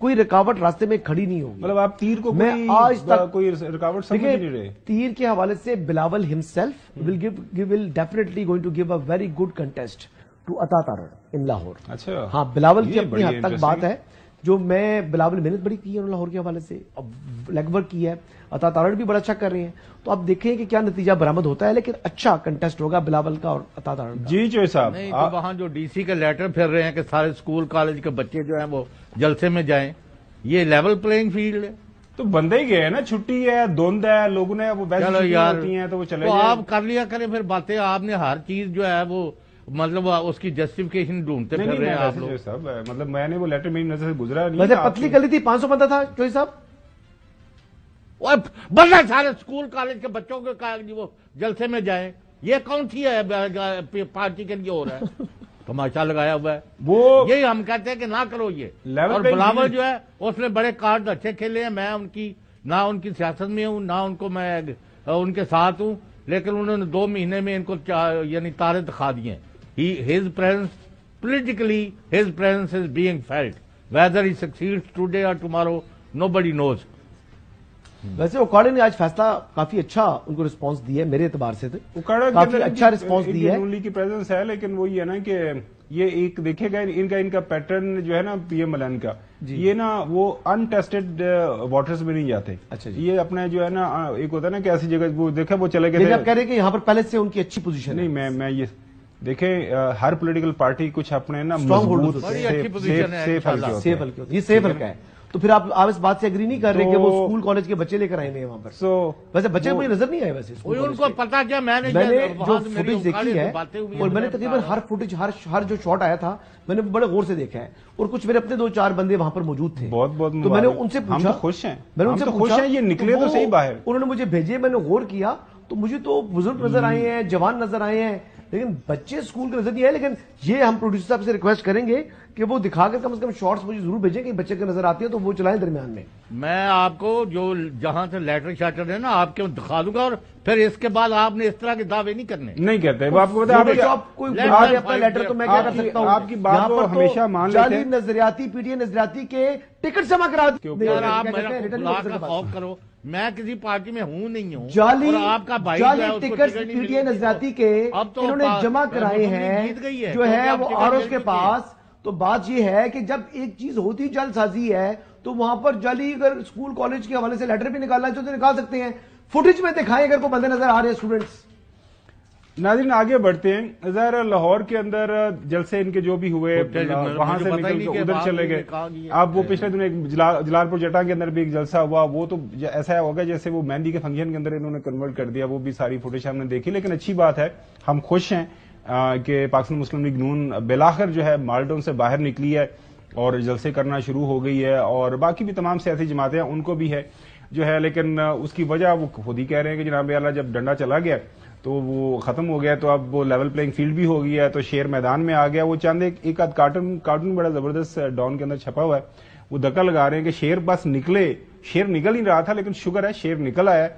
کوئی رکاوٹ راستے میں کھڑی نہیں ہوگی. مطلب آپ تیر کو میں آج تک کوئی رکاوٹ سمجھ نہیں رہے. تیر کے حوالے سے Bilawal himself will definitely going to give a very good contest to عطا تارڑ in لاہور. اچھا ہاں بلاول کی اپنی حد تک بات ہے جو میں بلاول محنت بڑی کی ہے لاہور کے حوالے سے, لیگ ورک کی ہے, عطا تارڑ بھی بڑا اچھا کر رہے ہیں. تو اب دیکھیں کہ کیا نتیجہ برآمد ہوتا ہے, لیکن اچھا کنٹیسٹ ہوگا بلاول کا اور عطا تارڑ کا. جی چوہے صاحب, نہیں تو وہاں جو ڈی سی کے لیٹر پھر رہے ہیں کہ سارے اسکول کالج کے بچے جو ہیں وہ جلسے میں جائیں, یہ لیول پلینگ فیلڈ ہے. تو بندے ہی گئے نا, چھٹی ہے, دھند ہے, لوگوں نے وہ چلو یار ہوتی ہیں تو وہ چلے تو آپ کر لیا کریں پھر باتیں. آپ نے ہر چیز جو ہے وہ مطلب اس کی جسٹیفیکیشن ڈھونڈتے پھر رہے ہیں آپ لوگ. صاحب مطلب میں نے وہ لیٹر میری نظر سے گزرا نہیں. ویسے پتلی گلی تھی, 500 بندہ تھا چوہے صاحب, بندہ سارے اسکول کالج کے بچوں کے وہ جلسے میں جائیں. یہ کون سی ہے پارٹی کے لیے ہو رہا ہے, تماشا لگایا ہوا ہے. وہ یہی ہم کہتے ہیں کہ نہ کرو یہ. اور بلاول جو ہے اس نے بڑے کارڈ اچھے کھیلے ہیں. میں ان کی نہ ان کی سیاست میں ہوں نہ ان کو میں ان کے ساتھ ہوں, لیکن انہوں نے 2 مہینے میں ان کو یعنی تارے دکھا دیے. His presence, politically, his presence is being felt. Whether he succeeds today or tomorrow, nobody knows. ویسے اوکاڑے نے آج فیصلہ کافی اچھا ان کو رسپانس دیا ہے, میرے اعتبار سے کافی اچھا رسپانس دیا ہے. انڈی کی پریزنس ہے, لیکن وہ یہ ہے نا کہ یہ ایک دیکھے گا ان کا پیٹرن جو ہے نا پی ایم ملن کا, یہ نا وہ انٹیسٹڈ واٹرز میں نہیں جاتے. اچھا یہ اپنے جو ہے نا ایک ہوتا ہے نا کہ ایسی جگہ وہ دیکھا وہ چلے گئے. آپ کہہ رہے ہیں کہ یہاں پر پہلے سے ان کی اچھی پوزیشن. نہیں میں یہ دیکھیں ہر پولیٹیکل پارٹی کچھ اپنے نا سیف ہلکا ہے. تو پھر آپ اس بات سے اگری نہیں کر رہے کہ وہ اسکول کالج کے بچے لے کر آئے ہیں وہاں پر. ویسے بچے مجھے نظر نہیں آئے. ویسے ان کو پتا کیا, میں نے جو فوٹیج دیکھی ہے اور میں نے تقریباً ہر فوٹیج ہر جو شاٹ آیا تھا میں نے بڑے غور سے دیکھا ہے, اور کچھ میرے اپنے 2-4 بندے وہاں پر موجود تھے. بہت تو میں نے ان سے پوچھا, خوش ہیں, میں نے ان سے پوچھا یہ نکلے تو صحیح باہر. انہوں نے مجھے بھیجے, میں نے غور کیا تو مجھے تو بزرگ نظر آئے ہیں, جوان نظر آئے ہیں, لیکن بچے اسکول کے نظر نہیں آئے. لیکن یہ ہم پروڈیوسر صاحب سے ریکویسٹ کریں گے کہ وہ دکھا کر کم از کم شارٹس مجھے ضرور بھیجیں کہ بچے کے نظر آتی ہیں تو وہ چلائیں درمیان میں. میں آپ کو جو جہاں سے لیٹر شیٹر ہے نا آپ کے دکھا دوں گا, اور پھر اس کے بعد آپ نے اس طرح کے دعوے نہیں کرنے. نہیں کہتے وہ آپ کو بتا اپنا لیٹر تو میں کیا کر سکتا ہوں. آپ کی بات کو ہمیشہ مان لیتے ہیں. نظریاتی پی ٹی اے نظریاتی کے ٹکٹ جمع کرا دیں. آپ میرا خوف کرو, میں کسی پارٹی میں ہوں نہیں ہوں. جعلی آپ کا بھائی ٹکٹ پی ٹی اے نظریاتی کے انہوں نے جمع کرائے ہیں جو ہے وہ آر اوز کے پاس. تو بات یہ ہے کہ جب ایک چیز ہوتی جعل سازی ہے تو وہاں پر جعلی اگر اسکول کالج کے حوالے سے لیٹر بھی نکالنا چاہتے نکال سکتے ہیں. فوٹیج میں دکھائیں اگر کوئی بندے نظر آ رہے ہیں اسٹوڈنٹس. ناظرین آگے بڑھتے ہیں. ظاہر لاہور کے اندر جلسے ان کے جو بھی ہوئے وہاں سے نکل کے ادھر چلے گئے. اب وہ پچھلے دنوں جلال پور جٹا کے اندر بھی ایک جلسہ ہوا, وہ تو ایسا ہوگا جیسے وہ مہندی کے فنکشن کے اندر انہوں نے کنورٹ کر دیا. وہ بھی ساری فوٹیج ہم نے دیکھی. لیکن اچھی بات ہے, ہم خوش ہیں کہ پاکستان مسلم لیگ نون بالآخر جو ہے مالٹون سے باہر نکلی ہے اور جلسے کرنا شروع ہو گئی ہے, اور باقی بھی تمام سیاسی جماعتیں ان کو بھی ہے جو ہے. لیکن اس کی وجہ وہ خود ہی کہہ رہے ہیں کہ جناب اعلیٰ جب ڈنڈا چلا گیا تو وہ ختم ہو گیا, تو اب وہ لیول پلینگ فیلڈ بھی ہو گیا ہے, تو شیر میدان میں آ گیا. وہ چاند ایک آدھ کارٹون بڑا زبردست ڈان کے اندر چھپا ہوا ہے, وہ دھکا لگا رہے ہیں کہ شیر بس نکلے. شیر نکل نہیں رہا تھا لیکن شکر ہے شیر نکل آیا.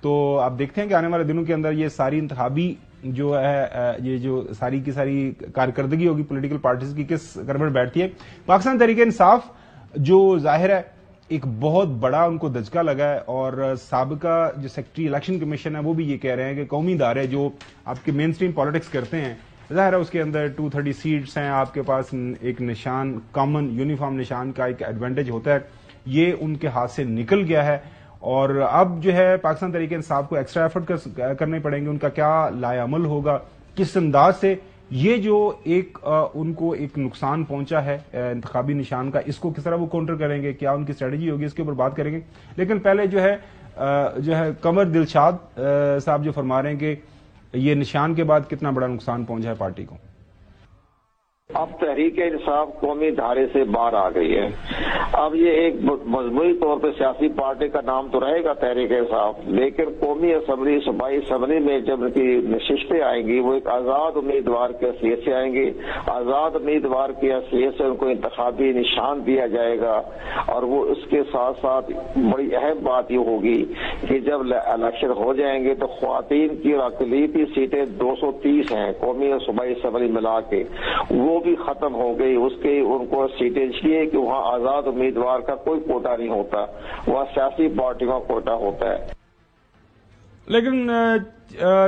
تو آپ دیکھتے ہیں کہ آنے والے دنوں کے اندر یہ ساری انتخابی جو ہے یہ جو ساری کی ساری کارکردگی ہوگی پولیٹیکل پارٹیز کی کس کربٹ بیٹھتی ہے. پاکستان تحریک انصاف جو ظاہر ہے ایک بہت بڑا ان کو دھچکا لگا ہے, اور سابقہ جو سیکرٹری الیکشن کمیشن ہے وہ بھی یہ کہہ رہے ہیں کہ قومی ادارے جو آپ کے مین سٹریم پالیٹکس کرتے ہیں, ظاہر ہے اس کے اندر 230 سیٹس ہیں, آپ کے پاس ایک نشان کامن یونیفارم نشان کا ایک ایڈوانٹیج ہوتا ہے, یہ ان کے ہاتھ سے نکل گیا ہے. اور اب جو ہے پاکستان تحریک انصاف کو ایکسٹرا ایفرٹ کرنے پڑیں گے. ان کا کیا لائے عمل ہوگا, کس انداز سے یہ جو ایک ان کو ایک نقصان پہنچا ہے انتخابی نشان کا, اس کو کس طرح وہ کاؤنٹر کریں گے, کیا ان کی اسٹریٹجی ہوگی, اس کے اوپر بات کریں گے. لیکن پہلے جو ہے قمر دلشاد صاحب جو فرما رہے ہیں کہ یہ نشان کے بعد کتنا بڑا نقصان پہنچا ہے پارٹی کو. اب تحریک انصاف قومی دھارے سے باہر آ گئی ہے. اب یہ ایک مجموعی طور پہ سیاسی پارٹی کا نام تو رہے گا تحریک انصاف, لیکن قومی اسمبلی صوبائی اسمبلی میں جب ان کی نشستیں آئیں گی وہ ایک آزاد امیدوار کی حیثیت سے آئیں گی. آزاد امیدوار کی حیثیت سے ان کو انتخابی نشان دیا جائے گا, اور وہ اس کے ساتھ ساتھ بڑی اہم بات یہ ہوگی کہ جب الیکشن ہو جائیں گے تو خواتین کی اور اقلیتی سیٹیں 230 ہیں قومی اور صوبائی اسمبلی ملا کے, وہ وہ بھی ختم ہو گئی. اس کے ان کو سیٹیں چاہیے کہ وہاں آزاد امیدوار کا کوئی کوٹا نہیں ہوتا, وہاں سیاسی پارٹیوں کا کوٹا ہوتا ہے. لیکن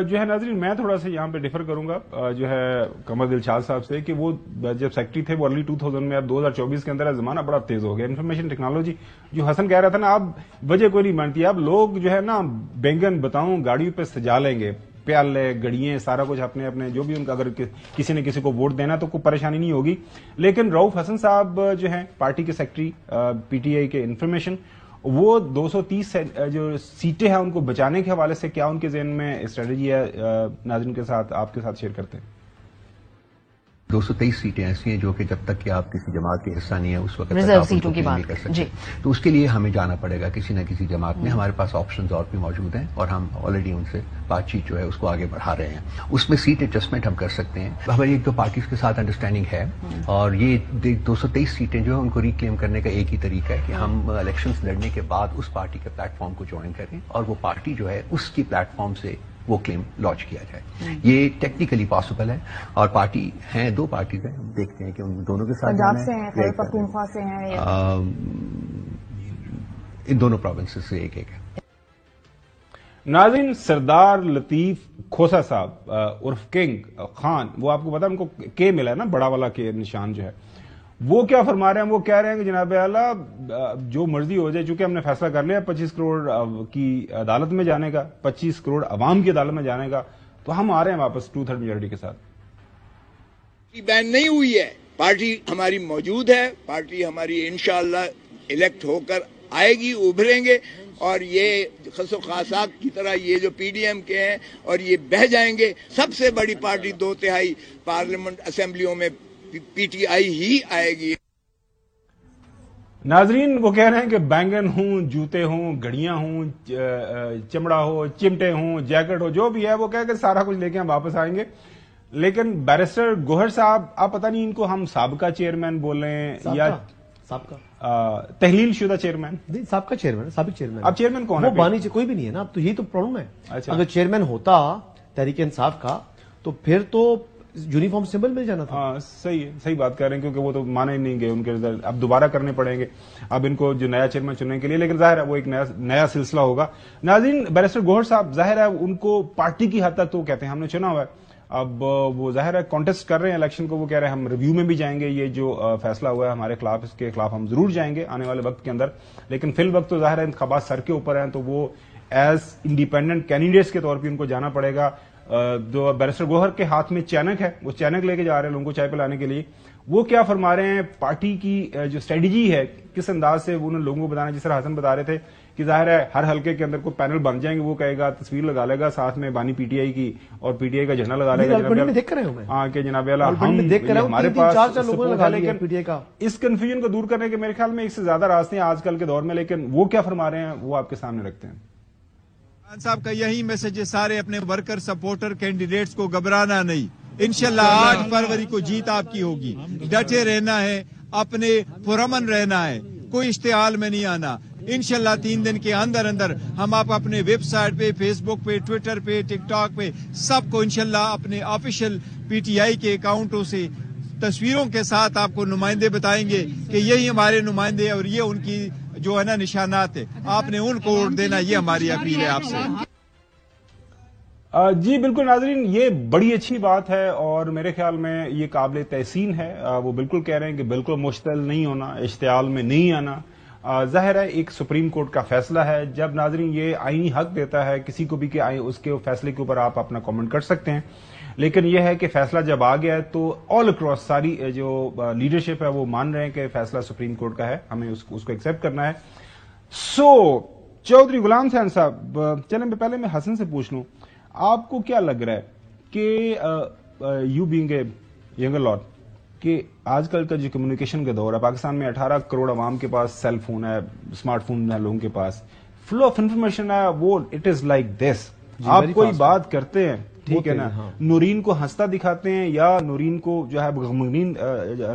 جو ہے ناظرین میں تھوڑا سا یہاں پہ ڈیفر کروں گا جو ہے قمر دلشاد صاحب سے کہ وہ جب سیکٹری تھے وہ ارلی 2000 میں, اب 2024 کے اندر زمانہ بڑا تیز ہو گیا, انفارمیشن ٹیکنالوجی جو حسن کہہ رہا تھا نا, اب وجہ کوئی نہیں بنتی, اب لوگ جو ہے نا بینگن بتاؤں گاڑیوں پہ سجا لیں گے, پیالے گڑیاں سارا کچھ اپنے اپنے جو بھی ان کا, اگر کسی نے کسی کو ووٹ دینا تو کوئی پریشانی نہیں ہوگی. لیکن رؤف حسن صاحب جو ہیں پارٹی کے سیکٹری پی ٹی آئی کے انفارمیشن, وہ 230 جو سیٹیں ہیں ان کو بچانے کے حوالے سے کیا ان کے ذہن میں اسٹریٹجی ہے, ناظرین کے ساتھ آپ کے ساتھ شیئر کرتے ہیں. 223 سیٹیں ایسی ہیں جو کہ جب تک کہ آپ کسی جماعت کے حصہ نہیں ہے اس وقت ریزرو تک سیٹوں کی بات نہیں کر سکتے. جی. تو اس کے لیے ہمیں جانا پڑے گا کسی نہ کسی جماعت میں. ہمارے پاس آپشنز اور بھی موجود ہیں اور ہم آلریڈی ان سے بات چیت جو ہے اس کو آگے بڑھا رہے ہیں. اس میں سیٹ ایڈجسٹمنٹ ہم کر سکتے ہیں. ہماری ایک دو پارٹیز کے ساتھ انڈرسٹینڈنگ ہے اور یہ 223 سیٹیں جو ہیں ان کو ریکلیم کرنے کا ایک ہی طریقہ ہے کہ ہم الیکشنز لڑنے کے بعد اس پارٹی کے پلیٹ فارم کو جوائن کریں اور وہ پارٹی جو ہے اس کی پلیٹ فارم سے وہ کلیم لانچ کیا جائے. یہ ٹیکنیکلی پاسبل ہے اور پارٹی ہیں, 2 پارٹیز ہیں, ہم دیکھتے ہیں کہ ان دونوں کے ساتھ پنجاب سے ہیں, خیبر پختونخوا سے ہیں, ان دونوں پروونسز سے ایک ایک ہے. ناظرین سردار لطیف کھوسا صاحب عرف کنگ خان, وہ آپ کو پتا ان کو کے ملا ہے نا, بڑا والا کے نشان جو ہے, وہ کیا فرما رہے ہیں؟ وہ کہہ رہے ہیں کہ جناب اعلیٰ جو مرضی ہو جائے, چونکہ ہم نے فیصلہ کر لیا 25 کروڑ کی عدالت میں جانے کا, 25 کروڑ عوام کی عدالت میں جانے کا, تو ہم آ رہے ہیں واپس 2/3 میجورٹی کے ساتھ. بین نہیں ہوئی ہے, پارٹی ہماری موجود ہے, پارٹی ہماری انشاءاللہ الیکٹ ہو کر آئے گی, ابھریں گے, اور یہ خس و خاصاک کی طرح یہ جو پی ڈی ایم کے ہیں اور یہ بہ جائیں گے. سب سے بڑی پارٹی 2/3 پارلیمنٹ اسمبلیوں میں پی ٹی آئی ہی آئے گی. ناظرین وہ کہہ رہے ہیں کہ بینگن ہوں, جوتے ہوں, گھڑیاں ہوں, چمڑا ہو, چمٹے ہوں, جیکٹ ہو, جو بھی ہے وہ کہہ کہ سارا کچھ لے کے ہم واپس آئیں گے. لیکن بیرسٹر گوہر صاحب, آپ پتہ نہیں ان کو ہم سابقہ چیئرمین بولیں یا تحلیل شدہ چیئرمین, سابقہ چیئرمین, سابق چیئرمین. اب چیئرمین کون ہے؟ وہ بانی کوئی بھی نہیں ہے نا, اب تو یہی تو پرابلم ہے. اگر چیئرمین ہوتا تحریک انصاف کا تو پھر تو یونیفارم سمبل مل جانا تھا. ہاں صحیح ہے, صحیح بات کر رہے ہیں, کیونکہ وہ تو مانے ہی نہیں گئے, ان کے رزلٹ اب دوبارہ کرنے پڑیں گے اب ان کو جو نیا چیئرمین چننے کے لیے. لیکن ظاہر ہے وہ ایک نیا سلسلہ ہوگا. ناظرین بیرسٹر گوہر صاحب ظاہر ہے ان کو پارٹی کی حد تک تو کہتے ہیں ہم نے چنا ہوا ہے, اب وہ ظاہر ہے کانٹیسٹ کر رہے ہیں الیکشن کو, وہ کہہ رہے ہیں ہم ریویو میں بھی جائیں گے, یہ جو فیصلہ ہوا ہے ہمارے خلاف اس کے خلاف ہم ضرور جائیں گے آنے والے وقت کے اندر. لیکن فی الوقت تو ظاہر ہے انتخابات سر کے اوپر ہیں, تو وہ ایز انڈیپینڈنٹ کینڈیڈیٹس کے طور پہ ان کو جانا پڑے گا. جو بیرسٹر گوہر کے ہاتھ میں چینک ہے, وہ چینک لے کے جا رہے ہیں لوگوں کو چائے پلانے کے لیے. وہ کیا فرما رہے ہیں, پارٹی کی جو اسٹریٹجی ہے کس انداز سے وہ لوگوں کو بتانا, جس طرح حسن بتا رہے تھے کہ ظاہر ہے ہر حلقے کے اندر کوئی پینل بن جائیں گے, وہ کہے گا تصویر لگا لے گا ساتھ میں بانی پی ٹی آئی کی اور پی ٹی آئی کا جھنڈا لگا لے گا. ہاں کہ جناب اعلیٰ ہمارے پاس اس کنفیوژن کو دور کرنے کے میرے خیال میں ایک سے زیادہ راستے ہیں آج کل کے دور میں. لیکن وہ کیا فرما رہے ہیں وہ آپ کے سامنے رکھتے ہیں. خان صاحب کا یہی میسج ہے سارے اپنے ورکر سپورٹر کینڈیڈیٹس کو گھبرانا نہیں, انشاءاللہ 8 فروری کو جیت آپ کی ہوگی. ڈٹے رہنا ہے, اپنے پرامن رہنا ہے, کوئی اشتعال میں نہیں آنا. انشاءاللہ 3 دن کے اندر ہم آپ اپنے ویب سائٹ پہ, فیس بک پہ, ٹویٹر پہ, ٹک ٹاک پہ سب کو انشاءاللہ اپنے آفیشیل پی ٹی آئی کے اکاؤنٹوں سے تصویروں کے ساتھ آپ کو نمائندے بتائیں گے کہ یہی ہمارے نمائندے اور یہ ان کی جو ہے نا نشانات ہے, آپ نے ان کو ووٹ دینا, یہ ہماری اپیل ہے آپ سے. جی بالکل ناظرین, یہ بڑی اچھی بات ہے اور میرے خیال میں یہ قابل تحسین ہے. وہ بالکل کہہ رہے ہیں کہ بالکل مشتعل نہیں ہونا, اشتعال میں نہیں آنا. ظاہر ہے ایک سپریم کورٹ کا فیصلہ ہے, جب ناظرین یہ آئینی حق دیتا ہے کسی کو بھی کہ اس کے فیصلے کے اوپر آپ اپنا کامنٹ کر سکتے ہیں. لیکن یہ ہے کہ فیصلہ جب آ گیا ہے تو آل اکراس ساری جو لیڈرشپ ہے وہ مان رہے ہیں کہ فیصلہ سپریم کورٹ کا ہے, ہمیں اس کو ایکسپٹ کرنا ہے. چودھری غلام حسین صاحب, چلیں پہلے میں حسن سے پوچھ لوں, آپ کو کیا لگ رہا ہے کہ یو بینگ اے ینگر لاٹ کہ آج کل کا جو کمیونیکیشن کا دور ہے, پاکستان میں 18 کروڑ عوام کے پاس سیل فون ہے, اسمارٹ فون ہے لوگوں کے پاس, فلو آف انفارمیشن ہے وہ اٹ از لائک دس. آپ کوئی بات کرتے ہیں ٹھیک ہے نا, نورین کو ہنستا دکھاتے ہیں یا نورین کو جو ہے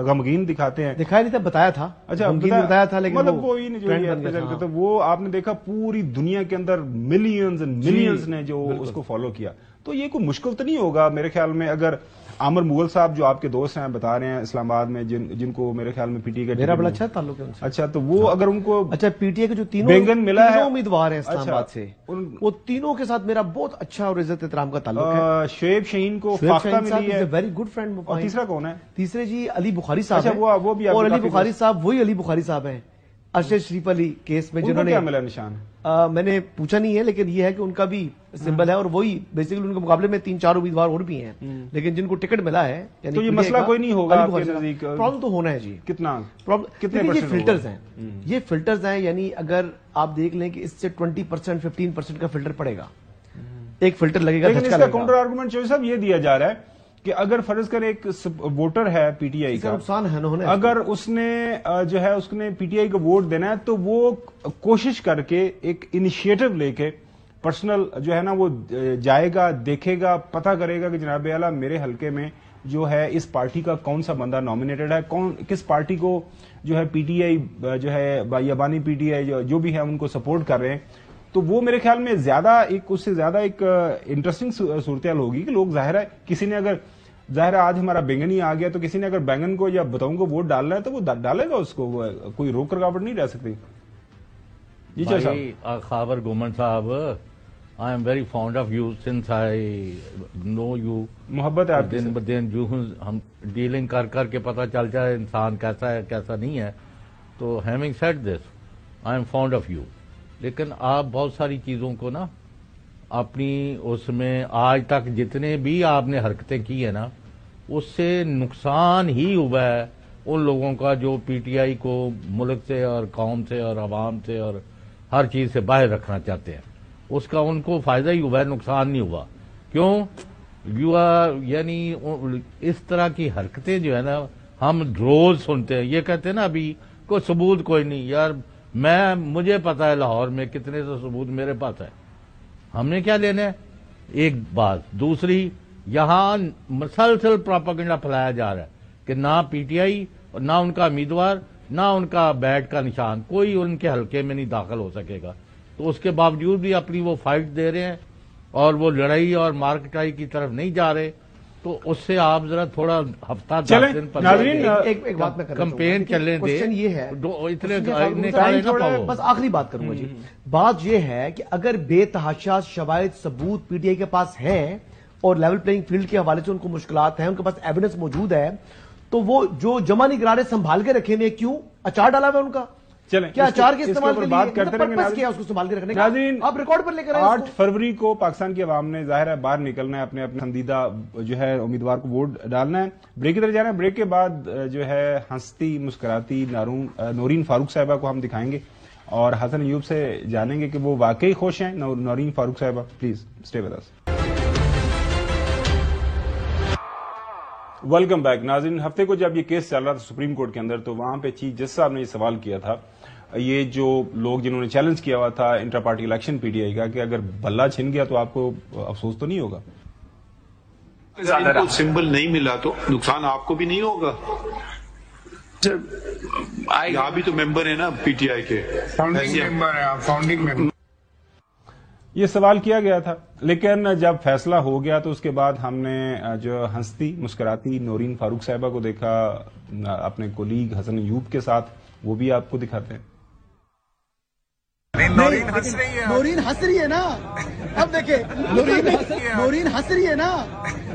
غمگین دکھاتے ہیں. دکھایا نہیں تھا, بتایا تھا. اچھا بتایا تھا, لیکن مطلب وہی نہیں جو وہ آپ نے دیکھا پوری دنیا کے اندر ملینز اینڈ ملینز نے جو اس کو فالو کیا. تو یہ کوئی مشکل تو نہیں ہوگا میرے خیال میں, اگر عامر مغل صاحب جو آپ کے دوست ہیں بتا رہے ہیں اسلام آباد میں جن کو میرے خیال میں پی ٹی آئی کا میرا بڑا اچھا تعلق ہے ان سے. اچھا تو وہ اگر ان کو اچھا پی ٹی آئی کے جو بینگن ملا ہے امیدوار ہیں اسلام آباد سے وہ تینوں کے ساتھ میرا بہت اچھا اور عزت احترام کا تعلق ہے. شعیب شہین کو فاختہ ملی ہے, ویری گڈ فرینڈ. اور تیسرا کون ہے؟ تیسرے جی علی بخاری صاحب ہیں. وہ بھی اور علی بخاری صاحب وہی علی بخاری صاحب ہیں ارشد شریف علی کیس میں جنہوں نے, کیا ملا نشان؟ میں نے پوچھا نہیں ہے لیکن یہ ہے کہ ان کا بھی سمبل ہے اور وہی بیسیکلی ان کے مقابلے میں 3-4 امیدوار اور بھی ہیں لیکن جن کو ٹکٹ ملا ہے. تو یہ مسئلہ کوئی نہیں ہوگا آپ کے نزدیک؟ پرابلم تو ہونا ہے جی. کتنا یہ فلٹرز ہیں, یہ فلٹرز ہیں. یعنی اگر آپ دیکھ لیں کہ اس سے 20% 15% کا فلٹر پڑے گا, ایک فلٹر لگے گا. لیکن اس کا کاؤنٹر آرگومنٹ جو صاحب یہ دیا جا رہا ہے کہ اگر فرض کر ایک ووٹر ہے پی ٹی آئی کا, نقصان ہے نا, اگر اس نے جو ہے اس نے پی ٹی آئی کو ووٹ دینا ہے تو وہ کوشش کر کے ایک انیشیٹو لے کے پرسنل جو ہے نا وہ جائے گا, دیکھے گا, پتہ کرے گا کہ جناب اعلیٰ میرے حلقے میں جو ہے اس پارٹی کا کون سا بندہ نامینیٹڈ ہے, کس پارٹی کو جو ہے پی ٹی آئی جو ہے یا بانی پی ٹی آئی جو بھی ہے ان کو سپورٹ کر رہے ہیں. تو وہ میرے خیال میں اس سے زیادہ ایک انٹرسٹنگ صورتحال ہوگی کہ لوگ ظاہر ہے کسی نے اگر ظاہر ہے آج ہمارا بینگن ہی آ گیا تو کسی نے اگر بینگن کو یا بتاؤں کو ووٹ ڈالنا ہے تو وہ ڈالے گا, اس کو کوئی روک رکاوٹ نہیں رہ سکتی. جی صاحب خاور گومن صاحب, I am very fond of you since I know you. محبت ہے آپ دن جو ہم ڈیلنگ کر کے پتہ چل جائے انسان کیسا ہے کیسا نہیں ہے. تو having said this I am fond of you. لیکن آپ بہت ساری چیزوں کو نا اپنی اس میں آج تک جتنے بھی آپ نے حرکتیں کی ہیں نا اس سے نقصان ہی ہوا ہے ان لوگوں کا جو پی ٹی آئی کو ملک سے اور قوم سے اور عوام سے اور ہر چیز سے باہر رکھنا چاہتے ہیں. اس کا ان کو فائدہ ہی ہوا ہے, نقصان نہیں ہوا. کیوں؟ یعنی اس طرح کی حرکتیں جو ہے نا ہم روز سنتے ہیں. یہ کہتے ہیں نا ابھی کوئی ثبوت کوئی نہیں. یار مجھے پتا ہے لاہور میں کتنے سے ثبوت میرے پاس ہے, ہم نے کیا لینا ہے. ایک بات. دوسری, یہاں مسلسل پروپیگنڈا پھیلایا جا رہا ہے کہ نہ پی ٹی آئی نہ ان کا امیدوار نہ ان کا بیٹ کا نشان کوئی ان کے حلقے میں نہیں داخل ہو سکے گا. تو اس کے باوجود بھی اپنی وہ فائٹ دے رہے ہیں اور وہ لڑائی اور مارکٹائی کی طرف نہیں جا رہے. تو اس سے آپ ذرا تھوڑا ہفتہ 10 دن کمپین چلنے دے. یہ ہے بس آخری بات کروں گا جی. بات یہ ہے کہ اگر بے تحاشا شواہد ثبوت پی ٹی آئی کے پاس ہے اور لیول پلینگ فیلڈ کے حوالے سے ان کو مشکلات ہیں, ان کے پاس ایویڈنس موجود ہے, تو وہ جو جمع نگرانے سنبھال کے رکھے ہوئے کیوں اچار ڈالا ہوا ان کا؟ کیا اچار کے استعمال کے بات کرتے کیا اس کو سنبھال کے رکھنے کا؟ آپ ریکارڈ پر لے کر 8 فروری کو پاکستان کی عوام نے ظاہر ہے باہر نکلنا ہے, اپنے پسندیدہ جو ہے امیدوار کو ووٹ ڈالنا ہے. بریک کی طرف جانا ہے. بریک کے بعد جو ہے ہنستی مسکراتی نورین فاروق صاحبہ کو ہم دکھائیں گے اور حسن ایوب سے جانیں گے کہ وہ واقعی خوش ہیں. نورین فاروق صاحبہ please stay with us. Welcome back. ناظرین, ہفتے کو جب یہ کیس چل رہا تھا سپریم کورٹ کے اندر تو وہاں پہ چیف جسٹس صاحب نے یہ سوال کیا تھا, یہ جو لوگ جنہوں نے چیلنج کیا ہوا تھا inter party election P T I کا, کہ اگر بلہ چھن گیا تو آپ کو افسوس تو نہیں ہوگا؟ ان کو سمبل نہیں ملا تو نقصان آپ کو بھی نہیں ہوگا. آپ بھی تو ممبر ہیں نا پی ٹی آئی کے, فاؤنڈنگ ممبر. یہ سوال کیا گیا تھا, لیکن جب فیصلہ ہو گیا تو اس کے بعد ہم نے جو ہنستی مسکراتی نورین فاروق صاحبہ کو دیکھا اپنے کولیگ حسن ایوب کے ساتھ, وہ بھی آپ کو دکھاتے ہیں. نورین ہنس رہی ہے نا, اب دیکھیں نورین ہنس رہی ہے نا,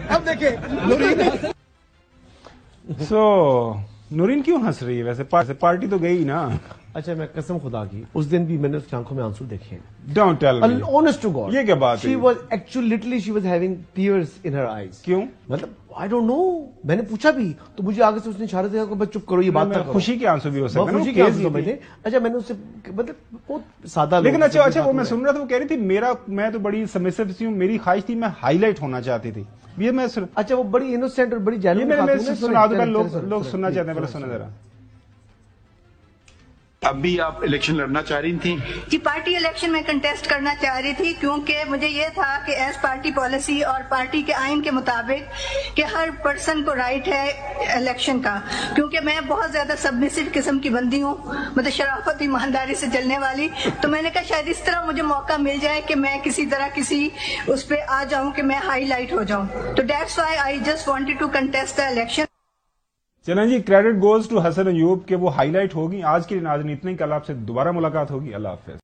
اب دیکھیں نورین کیوں ہنس رہی ہے ویسے؟ پارٹی تو گئی نا. اچھا میں قسم خدا کی اس دن بھی میں نے اس کی آنکھوں میں آنسو دیکھے. Don't tell me, honest to God. یہ کیا بات ہے؟ She was actually literally she was having tears in her eyes. کیوں؟ مطلب آئی ڈونٹ نو, میں نے پوچھا بھی تو مجھے آگے سے اس نے اشارہ دیا کہ بس چپ کرو, یہ بات نہ کرو. خوشی کے آنسو بھی ہو سکتے ہیں, خوشی کے آنسو سمجھتے. اچھا میں نے اس سے مطلب بہت سادہ, لیکن اچھا وہ میں سن رہا تھا, وہ کہہ رہی تھی میں تو بڑی سبمسو سی ہوں, میری خواہش تھی میں ہائی لائٹ ہونا چاہتی تھی. یہ میں اچھا وہ بڑی انوسینٹ اور بڑی جینوئن سنا دو, لوگ سننا چاہتے ہیں, پہلے سنیں ذرا. اب بھی آپ الیکشن لڑنا چاہ رہی تھیں؟ جی پارٹی الیکشن میں کنٹیسٹ کرنا چاہ رہی تھی، کیونکہ مجھے یہ تھا کہ ایز پارٹی پالیسی اور پارٹی کے آئین کے مطابق کہ ہر پرسن کو رائٹ ہے الیکشن کا، کیونکہ میں بہت زیادہ سبمسو قسم کی بندی ہوں، مطلب شرافت ایمانداری سے چلنے والی، تو میں نے کہا شاید اس طرح مجھے موقع مل جائے کہ میں کسی طرح کسی اس پہ آ جاؤں کہ میں ہائی لائٹ ہو جاؤں، تو that's why I just wanted to contest the election. چلیں جی، credit goes to Hasan Ayub کہ وہ ہائی لائٹ ہوگی۔ آج کے لیے ناظرین اتنے، کل آپ سے دوبارہ ملاقات ہوگی۔ اللہ حافظ۔